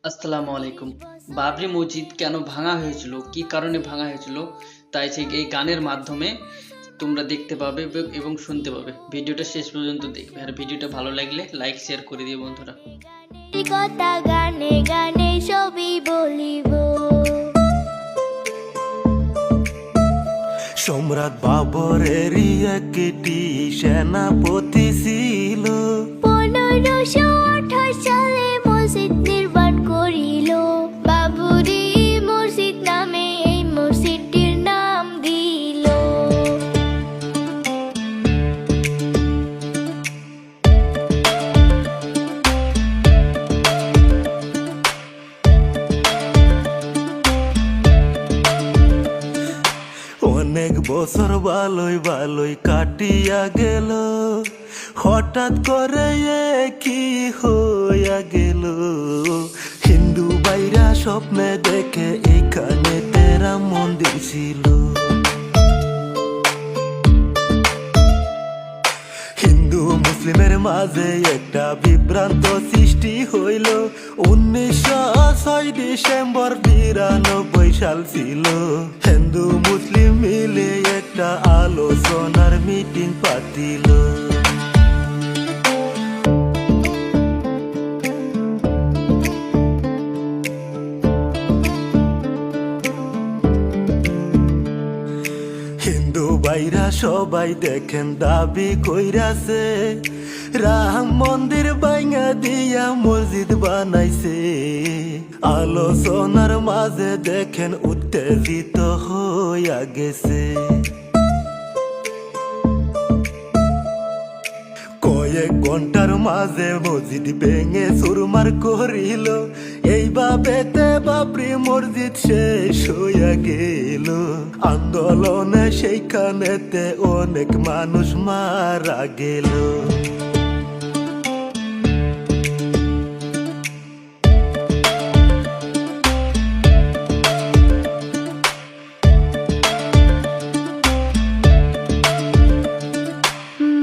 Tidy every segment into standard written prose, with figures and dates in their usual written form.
আসসালামু আলাইকুম। বাবরি মসজিদ কেন ভাঙা হয়েছিল, কি কারণে ভাঙা হয়েছিল, তাই সেই এই গানের মাধ্যমে তোমরা দেখতে পাবে এবং শুনতে পাবে। ভিডিওটা শেষ পর্যন্ত দেখবে, আর ভিডিওটা ভালো লাগলে লাইক শেয়ার করে দিও বন্ধুরা। কথা গানে গানে সবই বলিব। সম্রাট বাবরের একটি সেনাপতি ছিল, 1528 সালে মসজিদ নির্মাণ করিল। বাবরি মসজিদ নামে এই মসজিদটির নাম দিল। অনেক বছর ভালোই ভালোই কাটিয়া গেল, হঠাৎ করে কি হইয়া গেল। হিন্দু ভাইরা স্বপ্নে দেখে এখানে তেরা মন্দির ছিল। হিন্দু মুসলিমের মাঝে একটা বিভ্রান্ত সৃষ্টি হইল। 1906 ডিসেম্বর 92 সাল ছিল। হিন্দু মুসলিম মিলে একটা আলোচনার মিটিং পাতিল। হিন্দু ভাইরা সবাই দেখেন দাবি কইরাছে, রাম মন্দির ভাঙা দিয়া মসজিদ বানাইছে। আলোচনার মাঝে দেখেন উত্তেজিত হইয়া গেছে। কয়েক ঘন্টার মাঝে মসজিদ ভেঙে চুরমার করিল। এইভাবেতে বাবরি মসজিদ শেষ হইয়া গেল। আন্দোলনে সেইখানেতে অনেক মানুষ মারা গেল।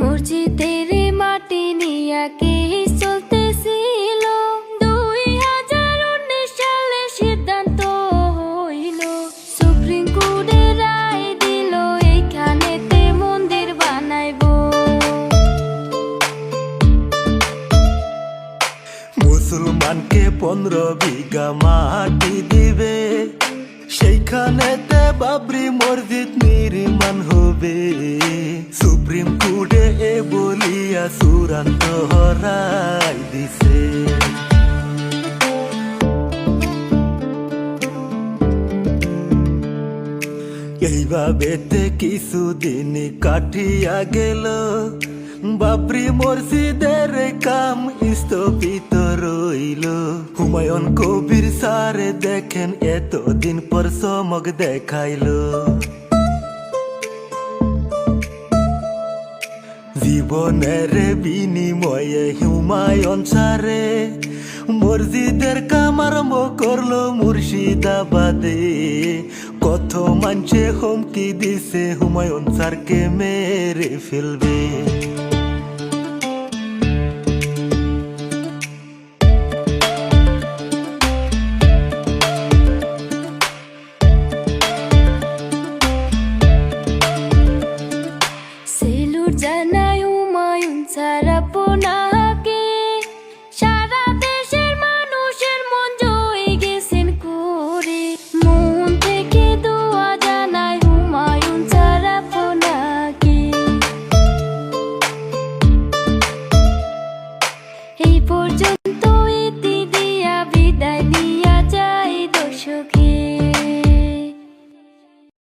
মসজিদের মাটি নিয়ে কেস চলতেছিল। 2019 সালে সিদ্ধান্ত হইল, সুপ্রিম কোর্টে রায় দিল এইখানেতে মন্দির বানাইব। মুসলমানকে 15 বিঘা মাটি দিবে, সেইখানেতে বাবরি মসজিদ নির্মাণ হবে। সুপ্রিম কোর্টে এ বলিয়া চূড়ান্ত রায় দিছে। এইভাবেতে কিছুদিন কাটিয়া গেল। বাবরি মসজিদের কাম স্থগিত রইল। হুমায়ুন কবির স্যারে দেখেন এতদিন পর চমক দেখাইল। জীবনের বিনিময়ে হুমায়ুন স্যারে মসজিদের কাম আরম্ভ করলো মুর্শিদাবাদে। কত মানুষে হুমকি দিছে হুমায়ুন স্যারকে মেরে ফেলবে।